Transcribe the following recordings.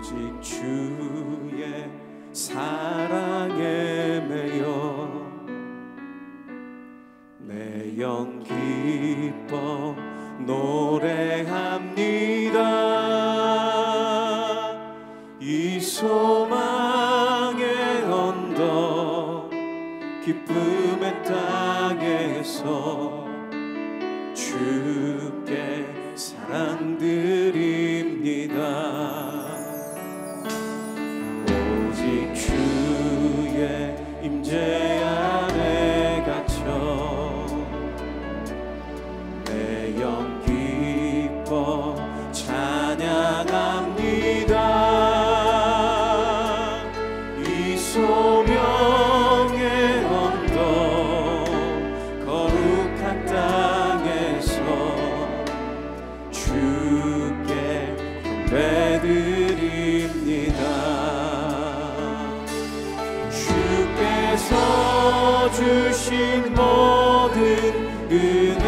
오직 주의 사랑에 매여 내 영 기뻐 노래합니다. 이 소망의 언덕 기쁨의 땅에서 주께 사랑드립니다. 오직 주의 임재 안에 갇혀 내 영 기뻐 찬양합니다. 이 소명의 언덕 거룩한 땅에서 주께 경배드립니다. 주께서 주신 모든 은혜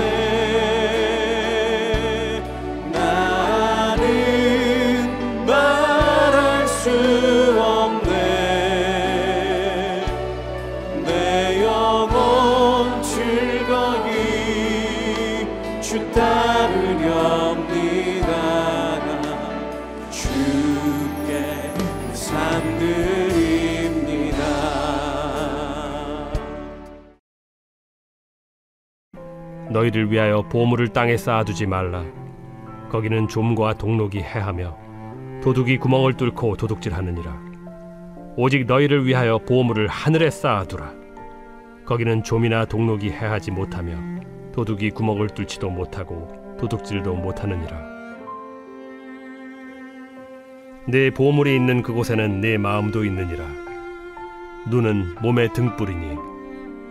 나는 말할 수 없네. 내 영혼 즐거이 주 따르렵니다. 주께 감사드립니다. 너희를 위하여 보물을 땅에 쌓아두지 말라. 거기는 좀과 동록이 해하며 도둑이 구멍을 뚫고 도둑질하느니라. 오직 너희를 위하여 보물을 하늘에 쌓아두라. 거기는 좀이나 동록이 해하지 못하며 도둑이 구멍을 뚫지도 못하고 도둑질도 못하느니라. 내 보물이 있는 그곳에는 내 마음도 있느니라. 눈은 몸의 등불이니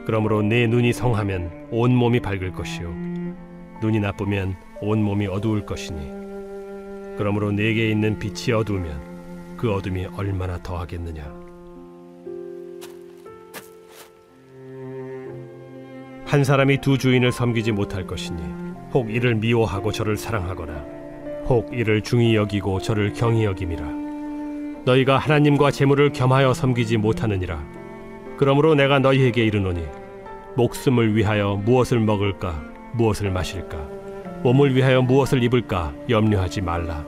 그러므로 내 눈이 성하면 온 몸이 밝을 것이요 눈이 나쁘면 온 몸이 어두울 것이니 그러므로 내게 있는 빛이 어두우면 그 어둠이 얼마나 더하겠느냐. 한 사람이 두 주인을 섬기지 못할 것이니 혹 이를 미워하고 저를 사랑하거나 혹 이를 중히 여기고 저를 경히 여김이라. 너희가 하나님과 재물을 겸하여 섬기지 못하느니라. 그러므로 내가 너희에게 이르노니 목숨을 위하여 무엇을 먹을까 무엇을 마실까 몸을 위하여 무엇을 입을까 염려하지 말라.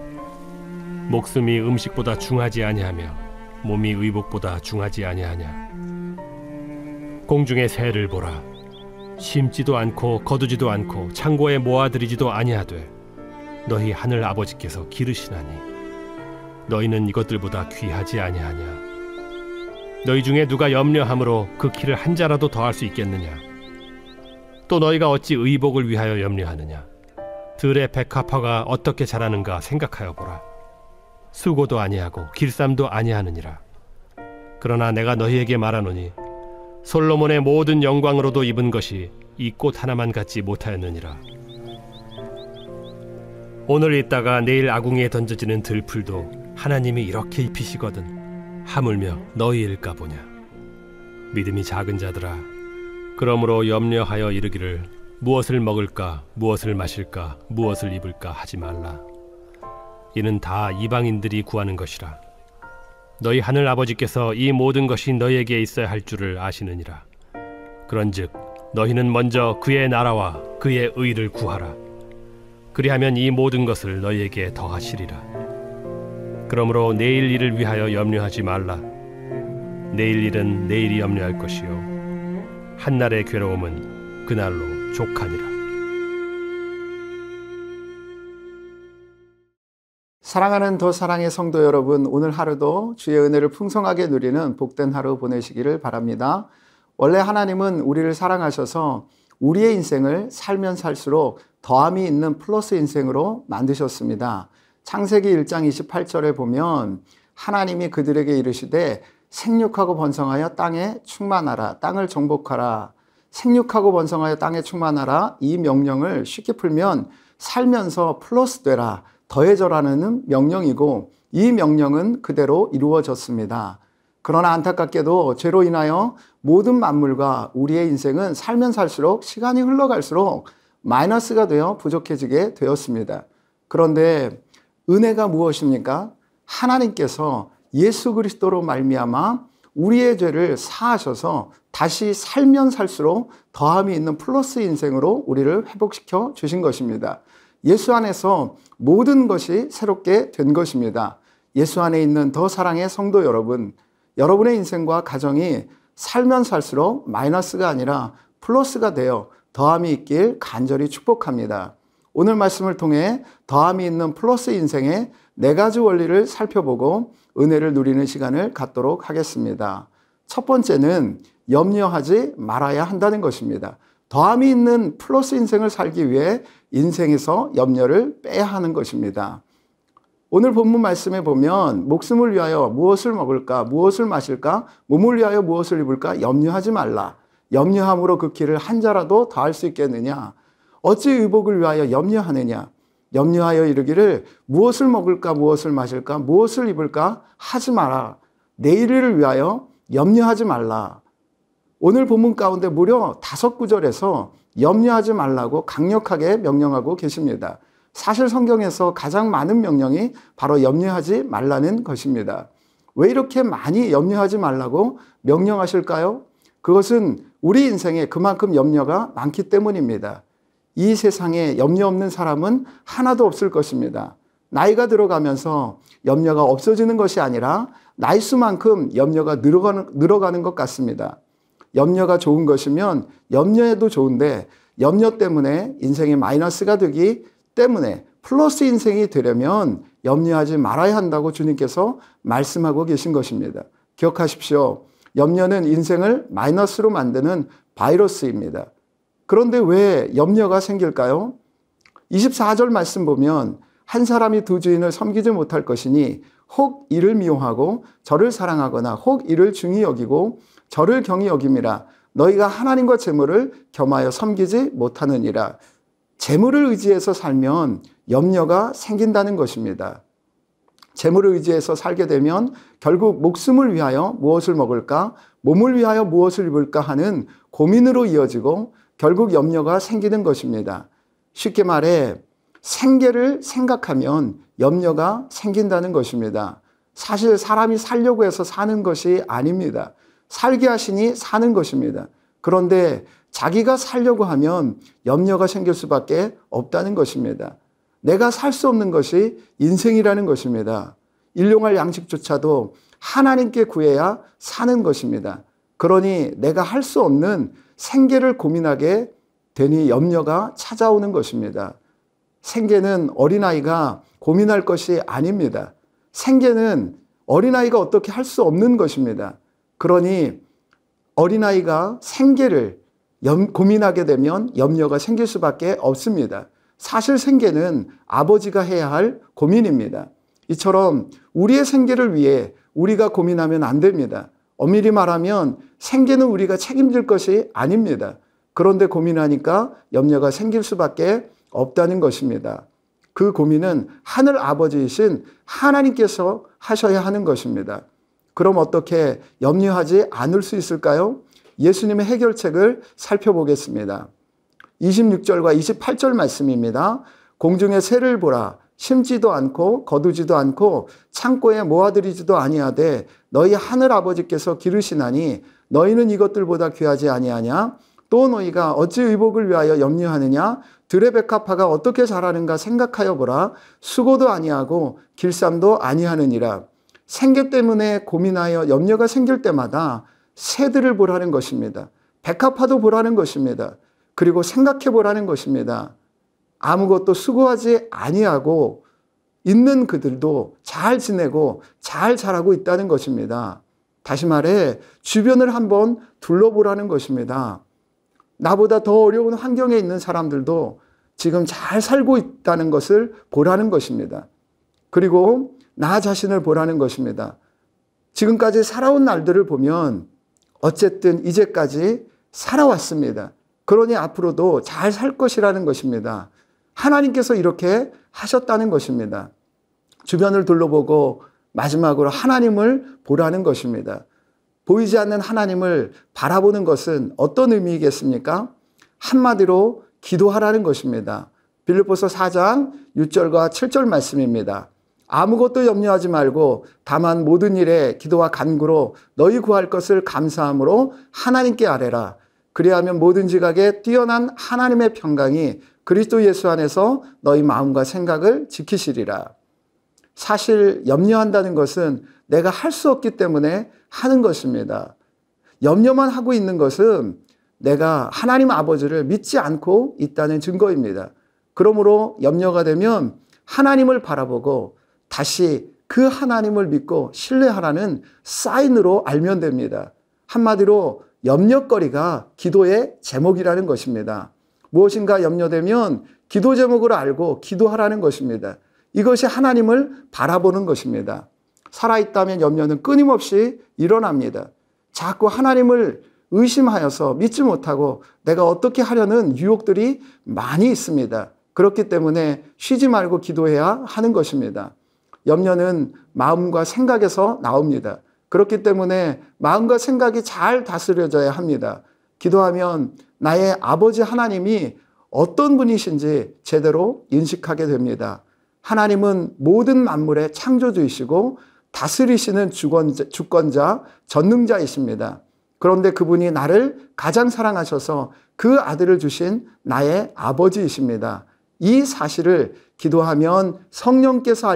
목숨이 음식보다 중하지 아니하며 몸이 의복보다 중하지 아니하냐. 공중의 새를 보라. 심지도 않고 거두지도 않고 창고에 모아들이지도 아니하되 너희 하늘 아버지께서 기르시나니 너희는 이것들보다 귀하지 아니하냐. 너희 중에 누가 염려함으로 그 키를 한 자라도 더할 수 있겠느냐. 또 너희가 어찌 의복을 위하여 염려하느냐. 들의 백합화가 어떻게 자라는가 생각하여 보라. 수고도 아니하고 길쌈도 아니하느니라. 그러나 내가 너희에게 말하노니 솔로몬의 모든 영광으로도 입은 것이 이 꽃 하나만 갖지 못하였느니라. 오늘 있다가 내일 아궁이에 던져지는 들풀도 하나님이 이렇게 입히시거든 하물며 너희일까 보냐. 믿음이 작은 자들아, 그러므로 염려하여 이르기를 무엇을 먹을까 무엇을 마실까 무엇을 입을까 하지 말라. 이는 다 이방인들이 구하는 것이라. 너희 하늘 아버지께서 이 모든 것이 너희에게 있어야 할 줄을 아시느니라. 그런즉 너희는 먼저 그의 나라와 그의 의를 구하라. 그리하면 이 모든 것을 너희에게 더하시리라. 그러므로 내일 일을 위하여 염려하지 말라. 내일 일은 내일이 염려할 것이요 한날의 괴로움은 그날로 족하니라. 사랑하는 더 사랑의 성도 여러분, 오늘 하루도 주의 은혜를 풍성하게 누리는 복된 하루 보내시기를 바랍니다. 원래 하나님은 우리를 사랑하셔서 우리의 인생을 살면 살수록 더함이 있는 플러스 인생으로 만드셨습니다. 창세기 1장 28절에 보면 하나님이 그들에게 이르시되 생육하고 번성하여 땅에 충만하라, 땅을 정복하라. 생육하고 번성하여 땅에 충만하라, 이 명령을 쉽게 풀면 살면서 플러스 되라, 더해져라는 명령이고 이 명령은 그대로 이루어졌습니다. 그러나 안타깝게도 죄로 인하여 모든 만물과 우리의 인생은 살면 살수록 시간이 흘러갈수록 마이너스가 되어 부족해지게 되었습니다. 그런데 은혜가 무엇입니까? 하나님께서 예수 그리스도로 말미암아 우리의 죄를 사하셔서 다시 살면 살수록 더함이 있는 플러스 인생으로 우리를 회복시켜 주신 것입니다. 예수 안에서 모든 것이 새롭게 된 것입니다. 예수 안에 있는 더 사랑의 성도 여러분, 여러분의 인생과 가정이 살면 살수록 마이너스가 아니라 플러스가 되어 더함이 있길 간절히 축복합니다. 오늘 말씀을 통해 더함이 있는 플러스 인생의 4가지 원리를 살펴보고 은혜를 누리는 시간을 갖도록 하겠습니다. 첫 번째는 염려하지 말아야 한다는 것입니다. 더함이 있는 플러스 인생을 살기 위해 인생에서 염려를 빼야 하는 것입니다. 오늘 본문 말씀에 보면 목숨을 위하여 무엇을 먹을까, 무엇을 마실까, 몸을 위하여 무엇을 입을까 염려하지 말라. 염려함으로 그 길을 한 자라도 더할 수 있겠느냐. 어찌 의복을 위하여 염려하느냐. 염려하여 이르기를 무엇을 먹을까, 무엇을 마실까, 무엇을 입을까 하지 마라. 내일을 위하여 염려하지 말라. 오늘 본문 가운데 무려 5구절에서 염려하지 말라고 강력하게 명령하고 계십니다. 사실 성경에서 가장 많은 명령이 바로 염려하지 말라는 것입니다. 왜 이렇게 많이 염려하지 말라고 명령하실까요? 그것은 우리 인생에 그만큼 염려가 많기 때문입니다. 이 세상에 염려 없는 사람은 하나도 없을 것입니다. 나이가 들어가면서 염려가 없어지는 것이 아니라 나이 수만큼 염려가 늘어가는 것 같습니다. 염려가 좋은 것이면 염려해도 좋은데 염려 때문에 인생이 마이너스가 되기 때문에 플러스 인생이 되려면 염려하지 말아야 한다고 주님께서 말씀하고 계신 것입니다. 기억하십시오. 염려는 인생을 마이너스로 만드는 바이러스입니다. 그런데 왜 염려가 생길까요? 24절 말씀 보면 한 사람이 두 주인을 섬기지 못할 것이니 혹 이를 미워하고 저를 사랑하거나 혹 이를 중히 여기고 저를 경히 여김이라. 너희가 하나님과 재물을 겸하여 섬기지 못하느니라. 재물을 의지해서 살면 염려가 생긴다는 것입니다. 재물을 의지해서 살게 되면 결국 목숨을 위하여 무엇을 먹을까, 몸을 위하여 무엇을 입을까 하는 고민으로 이어지고 결국 염려가 생기는 것입니다. 쉽게 말해 생계를 생각하면 염려가 생긴다는 것입니다. 사실 사람이 살려고 해서 사는 것이 아닙니다. 살게 하시니 사는 것입니다. 그런데 자기가 살려고 하면 염려가 생길 수밖에 없다는 것입니다. 내가 살 수 없는 것이 인생이라는 것입니다. 일용할 양식조차도 하나님께 구해야 사는 것입니다. 그러니 내가 할 수 없는 생계를 고민하게 되니 염려가 찾아오는 것입니다. 생계는 어린아이가 고민할 것이 아닙니다. 생계는 어린아이가 어떻게 할 수 없는 것입니다. 그러니 어린아이가 생계를 고민하게 되면 염려가 생길 수밖에 없습니다. 사실 생계는 아버지가 해야 할 고민입니다. 이처럼 우리의 생계를 위해 우리가 고민하면 안 됩니다. 엄밀히 말하면 생계는 우리가 책임질 것이 아닙니다. 그런데 고민하니까 염려가 생길 수밖에 없다는 것입니다. 그 고민은 하늘 아버지이신 하나님께서 하셔야 하는 것입니다. 그럼 어떻게 염려하지 않을 수 있을까요? 예수님의 해결책을 살펴보겠습니다. 26절과 28절 말씀입니다. 공중의 새를 보라. 심지도 않고 거두지도 않고 창고에 모아들이지도 아니하되 너희 하늘 아버지께서 기르시나니 너희는 이것들보다 귀하지 아니하냐? 또 너희가 어찌 의복을 위하여 염려하느냐? 들의 백합화가 어떻게 자라는가 생각하여 보라. 수고도 아니하고 길쌈도 아니하느니라. 생계 때문에 고민하여 염려가 생길 때마다 새들을 보라는 것입니다. 백합화도 보라는 것입니다. 그리고 생각해 보라는 것입니다. 아무것도 수고하지 아니하고 있는 그들도 잘 지내고 잘 자라고 있다는 것입니다. 다시 말해 주변을 한번 둘러보라는 것입니다. 나보다 더 어려운 환경에 있는 사람들도 지금 잘 살고 있다는 것을 보라는 것입니다. 그리고 나 자신을 보라는 것입니다. 지금까지 살아온 날들을 보면 어쨌든 이제까지 살아왔습니다. 그러니 앞으로도 잘 살 것이라는 것입니다. 하나님께서 이렇게 하셨다는 것입니다. 주변을 둘러보고 마지막으로 하나님을 보라는 것입니다. 보이지 않는 하나님을 바라보는 것은 어떤 의미이겠습니까? 한마디로 기도하라는 것입니다. 빌립보서 4장 6절과 7절 말씀입니다. 아무것도 염려하지 말고 다만 모든 일에 기도와 간구로 너희 구할 것을 감사함으로 하나님께 아뢰라. 그리하면 모든 지각에 뛰어난 하나님의 평강이 그리스도 예수 안에서 너희 마음과 생각을 지키시리라. 사실 염려한다는 것은 내가 할 수 없기 때문에 하는 것입니다. 염려만 하고 있는 것은 내가 하나님 아버지를 믿지 않고 있다는 증거입니다. 그러므로 염려가 되면 하나님을 바라보고 다시 그 하나님을 믿고 신뢰하라는 사인으로 알면 됩니다. 한마디로 염려거리가 기도의 제목이라는 것입니다. 무엇인가 염려되면 기도 제목을 알고 기도하라는 것입니다. 이것이 하나님을 바라보는 것입니다. 살아있다면 염려는 끊임없이 일어납니다. 자꾸 하나님을 의심하여서 믿지 못하고 내가 어떻게 하려는 유혹들이 많이 있습니다. 그렇기 때문에 쉬지 말고 기도해야 하는 것입니다. 염려는 마음과 생각에서 나옵니다. 그렇기 때문에 마음과 생각이 잘 다스려져야 합니다. 기도하면 나의 아버지 하나님이 어떤 분이신지 제대로 인식하게 됩니다. 하나님은 모든 만물의 창조주이시고 다스리시는 주권자, 전능자이십니다. 그런데 그분이 나를 가장 사랑하셔서 그 아들을 주신 나의 아버지이십니다. 이 사실을 기도하면 성령께서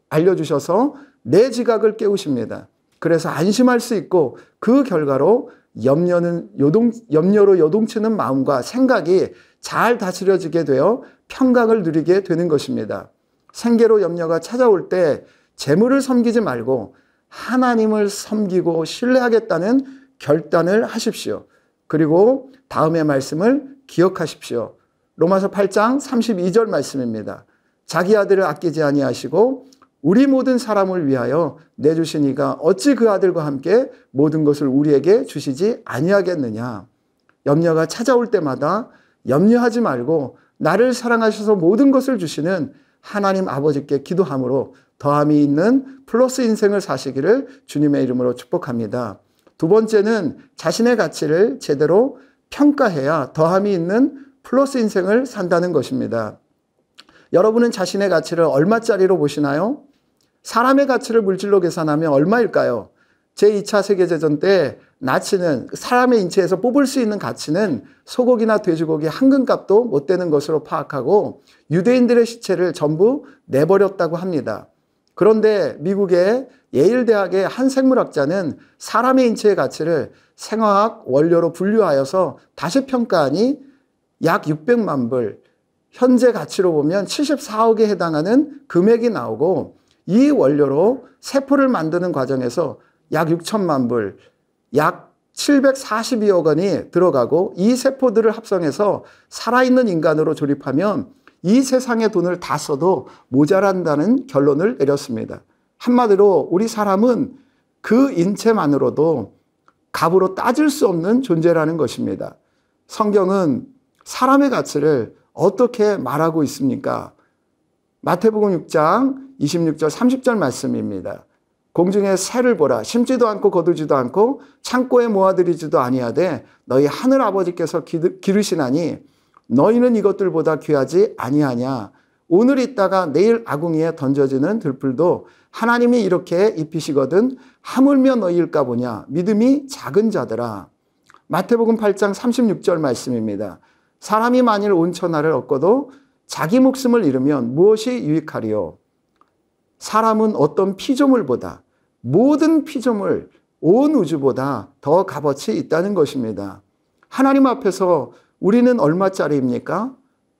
알려주셔서 내 지각을 깨우십니다. 그래서 안심할 수 있고 그 결과로 염려로 요동치는 마음과 생각이 잘 다스려지게 되어 평강을 누리게 되는 것입니다. 생계로 염려가 찾아올 때 재물을 섬기지 말고 하나님을 섬기고 신뢰하겠다는 결단을 하십시오. 그리고 다음의 말씀을 기억하십시오. 로마서 8장 32절 말씀입니다. 자기 아들을 아끼지 아니하시고 우리 모든 사람을 위하여 내주신 이가 어찌 그 아들과 함께 모든 것을 우리에게 주시지 아니하겠느냐. 염려가 찾아올 때마다 염려하지 말고 나를 사랑하셔서 모든 것을 주시는 하나님 아버지께 기도함으로 더함이 있는 플러스 인생을 사시기를 주님의 이름으로 축복합니다. 두 번째는 자신의 가치를 제대로 평가해야 더함이 있는 플러스 인생을 산다는 것입니다. 여러분은 자신의 가치를 얼마짜리로 보시나요? 사람의 가치를 물질로 계산하면 얼마일까요? 제2차 세계대전 때 나치는 사람의 인체에서 뽑을 수 있는 가치는 소고기나 돼지고기 한 근값도 못 되는 것으로 파악하고 유대인들의 시체를 전부 내버렸다고 합니다. 그런데 미국의 예일대학의 한 생물학자는 사람의 인체의 가치를 생화학 원료로 분류하여서 다시 평가하니 약 600만 불, 현재 가치로 보면 74억에 해당하는 금액이 나오고 이 원료로 세포를 만드는 과정에서 약 6천만 불, 약 742억 원이 들어가고 이 세포들을 합성해서 살아있는 인간으로 조립하면 이 세상의 돈을 다 써도 모자란다는 결론을 내렸습니다. 한마디로 우리 사람은 그 인체만으로도 값으로 따질 수 없는 존재라는 것입니다. 성경은 사람의 가치를 어떻게 말하고 있습니까? 마태복음 6장 26절 30절 말씀입니다. 공중의 새를 보라. 심지도 않고 거두지도 않고 창고에 모아들이지도 아니하되 너희 하늘 아버지께서 기르시나니 너희는 이것들보다 귀하지 아니하냐. 오늘 있다가 내일 아궁이에 던져지는 들풀도 하나님이 이렇게 입히시거든 하물며 너희일까 보냐. 믿음이 작은 자들아. 마태복음 8장 36절 말씀입니다. 사람이 만일 온 천하를 얻고도 자기 목숨을 잃으면 무엇이 유익하리요? 사람은 어떤 피조물보다 모든 피조물 온 우주보다 더 값어치 있다는 것입니다. 하나님 앞에서 우리는 얼마짜리입니까?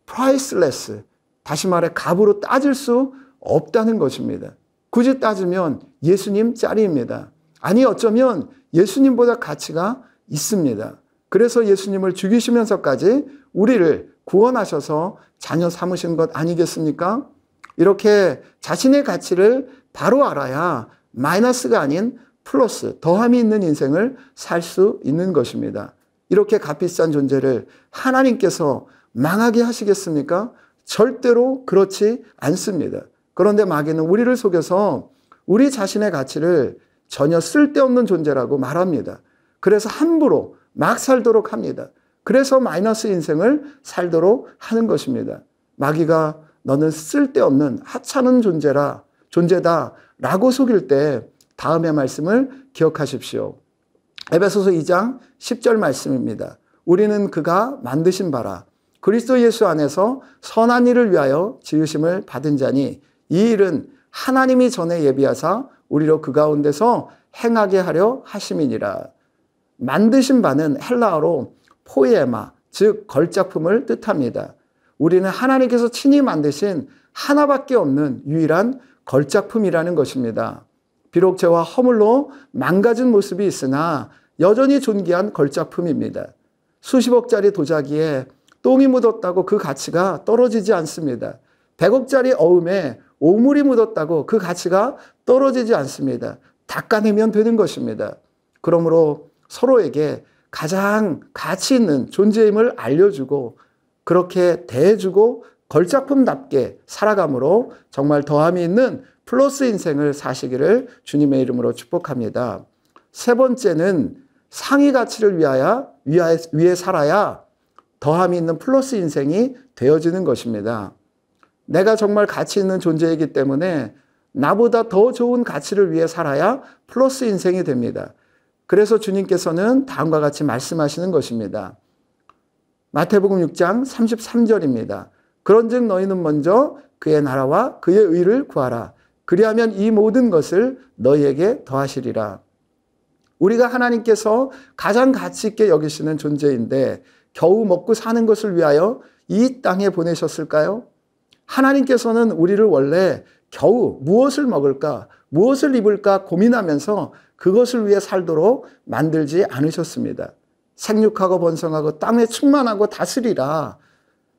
priceless. 다시 말해 값으로 따질 수 없다는 것입니다. 굳이 따지면 예수님 짜리입니다. 아니 어쩌면 예수님보다 가치가 있습니다. 그래서 예수님을 죽이시면서까지 우리를 구원하셔서 자녀 삼으신 것 아니겠습니까? 이렇게 자신의 가치를 바로 알아야 마이너스가 아닌 플러스, 더함이 있는 인생을 살 수 있는 것입니다. 이렇게 값비싼 존재를 하나님께서 망하게 하시겠습니까? 절대로 그렇지 않습니다. 그런데 마귀는 우리를 속여서 우리 자신의 가치를 전혀 쓸데없는 존재라고 말합니다. 그래서 함부로 막 살도록 합니다. 그래서 마이너스 인생을 살도록 하는 것입니다. 마귀가 너는 쓸데없는 하찮은 존재라 존재다라고 속일 때 다음의 말씀을 기억하십시오. 에베소서 2장 10절 말씀입니다. 우리는 그가 만드신 바라 그리스도 예수 안에서 선한 일을 위하여 지으심을 받은 자니 이 일은 하나님이 전에 예비하사 우리로 그 가운데서 행하게 하려 하심이니라. 만드신 바는 헬라어로 포이에마, 즉 걸작품을 뜻합니다. 우리는 하나님께서 친히 만드신 하나밖에 없는 유일한 걸작품이라는 것입니다. 비록 죄와 허물로 망가진 모습이 있으나 여전히 존귀한 걸작품입니다. 수십억짜리 도자기에 똥이 묻었다고 그 가치가 떨어지지 않습니다. 100억짜리 어음에 오물이 묻었다고 그 가치가 떨어지지 않습니다. 닦아내면 되는 것입니다. 그러므로 서로에게 가장 가치 있는 존재임을 알려주고 그렇게 대해주고 걸작품답게 살아감으로 정말 더함이 있는 플러스 인생을 사시기를 주님의 이름으로 축복합니다. 세 번째는 상위 가치를 위해 살아야 더함이 있는 플러스 인생이 되어지는 것입니다. 내가 정말 가치 있는 존재이기 때문에 나보다 더 좋은 가치를 위해 살아야 플러스 인생이 됩니다. 그래서 주님께서는 다음과 같이 말씀하시는 것입니다. 마태복음 6장 33절입니다. 그런즉 너희는 먼저 그의 나라와 그의 의를 구하라. 그리하면 이 모든 것을 너희에게 더하시리라. 우리가 하나님께서 가장 가치 있게 여기시는 존재인데 겨우 먹고 사는 것을 위하여 이 땅에 보내셨을까요? 하나님께서는 우리를 원래 겨우 무엇을 먹을까, 무엇을 입을까 고민하면서 그것을 위해 살도록 만들지 않으셨습니다. 생육하고 번성하고 땅에 충만하고 다스리라.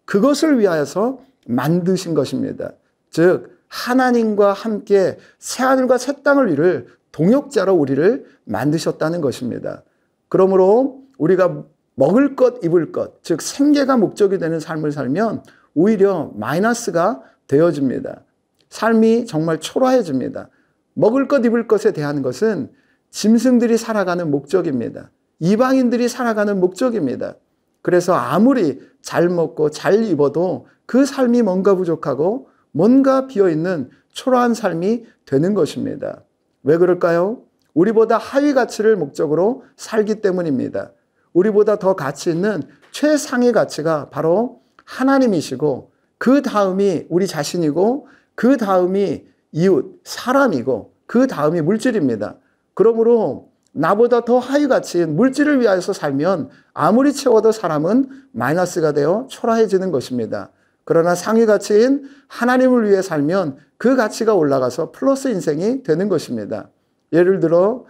그것을 위하여서 만드신 것입니다. 즉 하나님과 함께 새하늘과 새 땅을 이룰 동역자로 우리를 만드셨다는 것입니다. 그러므로 우리가 먹을 것, 입을 것, 즉 생계가 목적이 되는 삶을 살면 오히려 마이너스가 되어집니다. 삶이 정말 초라해집니다. 먹을 것, 입을 것에 대한 것은 짐승들이 살아가는 목적입니다. 이방인들이 살아가는 목적입니다. 그래서 아무리 잘 먹고 잘 입어도 그 삶이 뭔가 부족하고 뭔가 비어있는 초라한 삶이 되는 것입니다. 왜 그럴까요? 우리보다 하위 가치를 목적으로 살기 때문입니다. 우리보다 더 가치 있는 최상위 가치가 바로 하나님이시고 그 다음이 우리 자신이고 그 다음이 이웃, 사람이고 그 다음이 물질입니다. 그러므로 나보다 더 하위 가치인 물질을 위하여서 살면 아무리 채워도 사람은 마이너스가 되어 초라해지는 것입니다. 그러나 상위 가치인 하나님을 위해 살면 그 가치가 올라가서 플러스 인생이 되는 것입니다. 예를 들어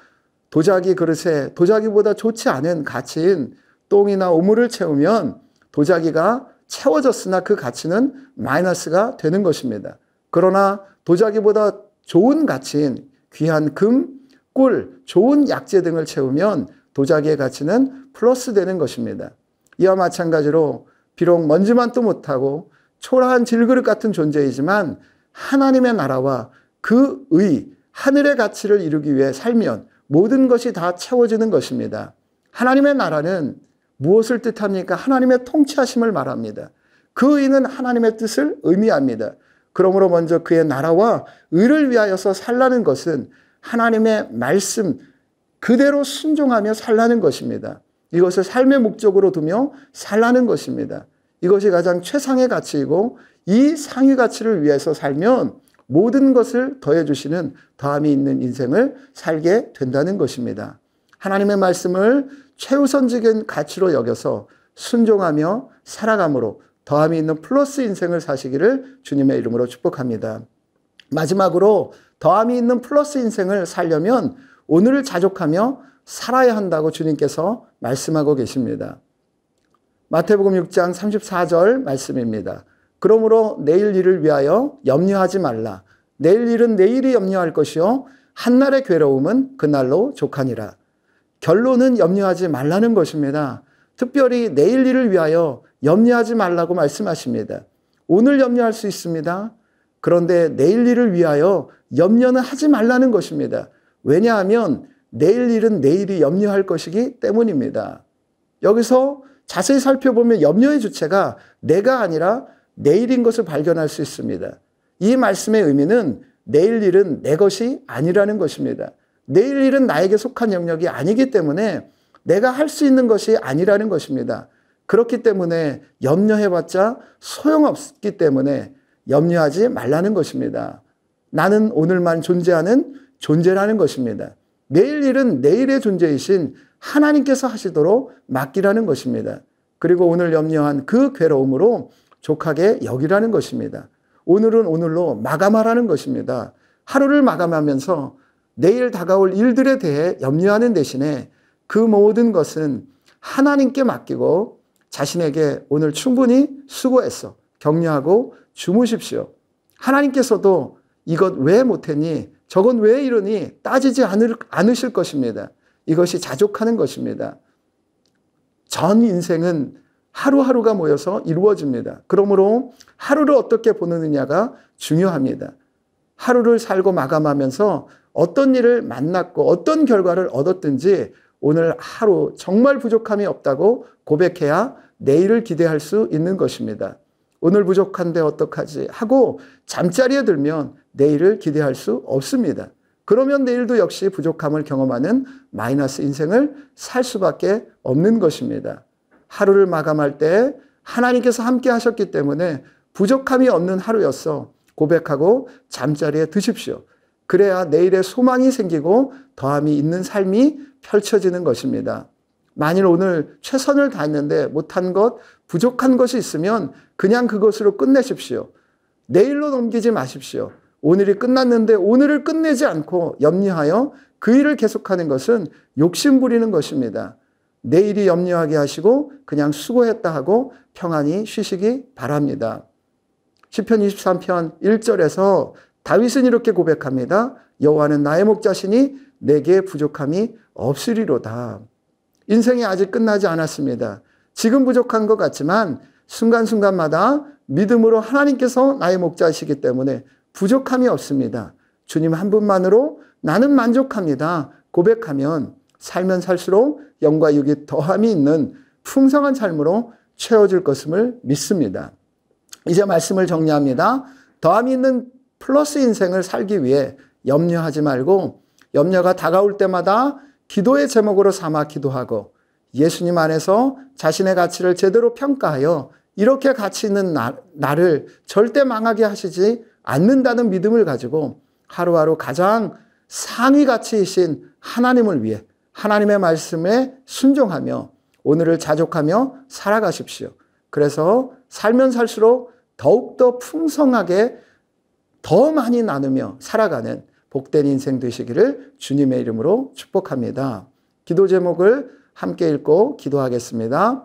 도자기 그릇에 도자기보다 좋지 않은 가치인 똥이나 오물을 채우면 도자기가 채워졌으나 그 가치는 마이너스가 되는 것입니다. 그러나 도자기보다 좋은 가치인 귀한 금, 꿀, 좋은 약재 등을 채우면 도자기의 가치는 플러스 되는 것입니다. 이와 마찬가지로 비록 먼지만도 못하고 초라한 질그릇 같은 존재이지만 하나님의 나라와 그 의, 하늘의 가치를 이루기 위해 살면 모든 것이 다 채워지는 것입니다. 하나님의 나라는 무엇을 뜻합니까? 하나님의 통치하심을 말합니다. 그 의는 하나님의 뜻을 의미합니다. 그러므로 먼저 그의 나라와 의를 위하여서 살라는 것은 하나님의 말씀 그대로 순종하며 살라는 것입니다. 이것을 삶의 목적으로 두며 살라는 것입니다. 이것이 가장 최상의 가치이고 이 상위 가치를 위해서 살면 모든 것을 더해 주시는 더함이 있는 인생을 살게 된다는 것입니다. 하나님의 말씀을 최우선적인 가치로 여겨서 순종하며 살아감으로 더함이 있는 플러스 인생을 사시기를 주님의 이름으로 축복합니다. 마지막으로 더함이 있는 플러스 인생을 살려면 오늘을 자족하며 살아야 한다고 주님께서 말씀하고 계십니다. 마태복음 6장 34절 말씀입니다. 그러므로 내일 일을 위하여 염려하지 말라. 내일 일은 내일이 염려할 것이요 한날의 괴로움은 그날로 족하니라. 결론은 염려하지 말라는 것입니다. 특별히 내일 일을 위하여 염려하지 말라고 말씀하십니다. 오늘 염려할 수 있습니다. 그런데 내일 일을 위하여 염려는 하지 말라는 것입니다. 왜냐하면 내일 일은 내일이 염려할 것이기 때문입니다. 여기서 자세히 살펴보면 염려의 주체가 내가 아니라 내일인 것을 발견할 수 있습니다. 이 말씀의 의미는 내일 일은 내 것이 아니라는 것입니다. 내일 일은 나에게 속한 영역이 아니기 때문에 내가 할 수 있는 것이 아니라는 것입니다. 그렇기 때문에 염려해봤자 소용없기 때문에 염려하지 말라는 것입니다. 나는 오늘만 존재하는 존재라는 것입니다. 내일 일은 내일의 존재이신 하나님께서 하시도록 맡기라는 것입니다. 그리고 오늘 염려한 그 괴로움으로 족하게 여기라는 것입니다. 오늘은 오늘로 마감하라는 것입니다. 하루를 마감하면서 내일 다가올 일들에 대해 염려하는 대신에 그 모든 것은 하나님께 맡기고 자신에게 오늘 충분히 수고했어. 격려하고 주무십시오. 하나님께서도 이것 왜 못했니? 저건 왜 이러니? 따지지 않으실 것입니다. 이것이 자족하는 것입니다. 전 인생은 하루하루가 모여서 이루어집니다. 그러므로 하루를 어떻게 보느냐가 중요합니다. 하루를 살고 마감하면서 어떤 일을 만났고 어떤 결과를 얻었든지 오늘 하루 정말 부족함이 없다고 고백해야 내일을 기대할 수 있는 것입니다. 오늘 부족한데 어떡하지 하고 잠자리에 들면 내일을 기대할 수 없습니다. 그러면 내일도 역시 부족함을 경험하는 마이너스 인생을 살 수밖에 없는 것입니다. 하루를 마감할 때 하나님께서 함께 하셨기 때문에 부족함이 없는 하루였어 고백하고 잠자리에 드십시오. 그래야 내일의 소망이 생기고 더함이 있는 삶이 펼쳐지는 것입니다. 만일 오늘 최선을 다했는데 못한 것, 부족한 것이 있으면 그냥 그것으로 끝내십시오. 내일로 넘기지 마십시오. 오늘이 끝났는데 오늘을 끝내지 않고 염려하여 그 일을 계속하는 것은 욕심 부리는 것입니다. 내일이 염려하게 하시고 그냥 수고했다 하고 평안히 쉬시기 바랍니다. 시편 23편 1절에서 다윗은 이렇게 고백합니다. 여호와는 나의 목자시니 내게 부족함이 없으리로다. 인생이 아직 끝나지 않았습니다. 지금 부족한 것 같지만 순간순간마다 믿음으로 하나님께서 나의 목자이시기 때문에 부족함이 없습니다. 주님 한 분만으로 나는 만족합니다. 고백하면 살면 살수록 영과 육이 더함이 있는 풍성한 삶으로 채워질 것임을 믿습니다. 이제 말씀을 정리합니다. 더함이 있는 플러스 인생을 살기 위해 염려하지 말고 염려가 다가올 때마다 기도의 제목으로 삼아 기도하고 예수님 안에서 자신의 가치를 제대로 평가하여 이렇게 가치 있는 나를 절대 망하게 하시지 않는다는 믿음을 가지고 하루하루 가장 상위 가치이신 하나님을 위해 하나님의 말씀에 순종하며 오늘을 자족하며 살아가십시오. 그래서 살면 살수록 더욱더 풍성하게 더 많이 나누며 살아가는 복된 인생 되시기를 주님의 이름으로 축복합니다. 기도 제목을 함께 읽고 기도하겠습니다.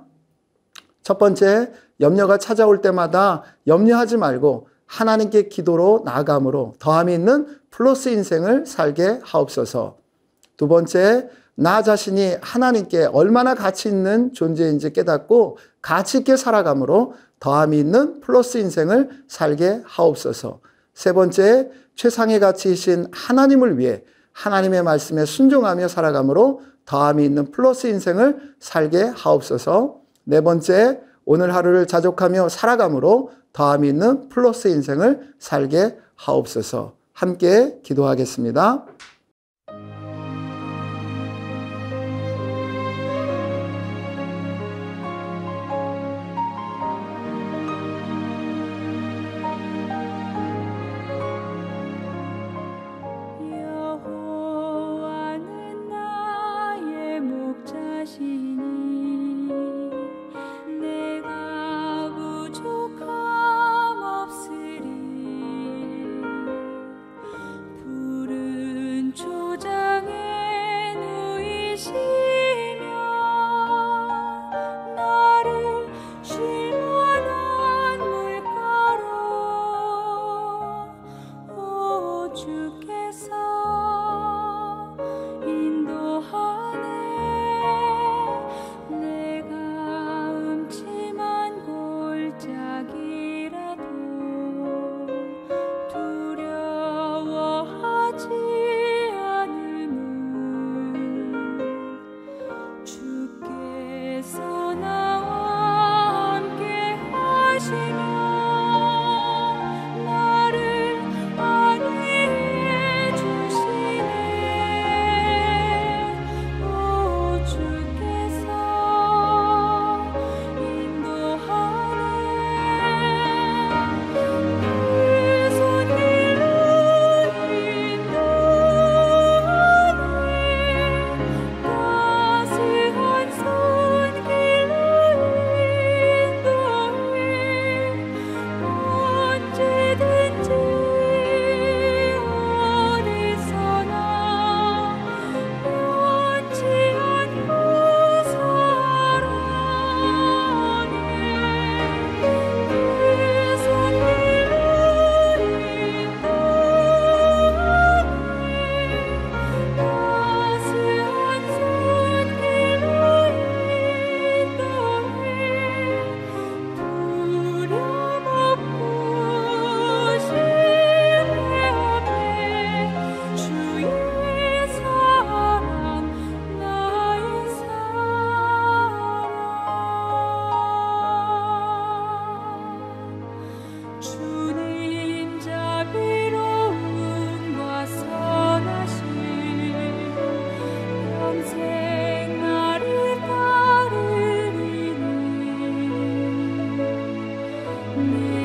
첫 번째, 염려가 찾아올 때마다 염려하지 말고 하나님께 기도로 나아감으로 더함이 있는 플러스 인생을 살게 하옵소서. 두 번째, 나 자신이 하나님께 얼마나 가치 있는 존재인지 깨닫고 가치 있게 살아감으로 더함이 있는 플러스 인생을 살게 하옵소서. 세 번째, 최상의 가치이신 하나님을 위해 하나님의 말씀에 순종하며 살아감으로 더함이 있는 플러스 인생을 살게 하옵소서. 네 번째, 오늘 하루를 자족하며 살아감으로 더함이 있는 플러스 인생을 살게 하옵소서. 함께 기도하겠습니다. 네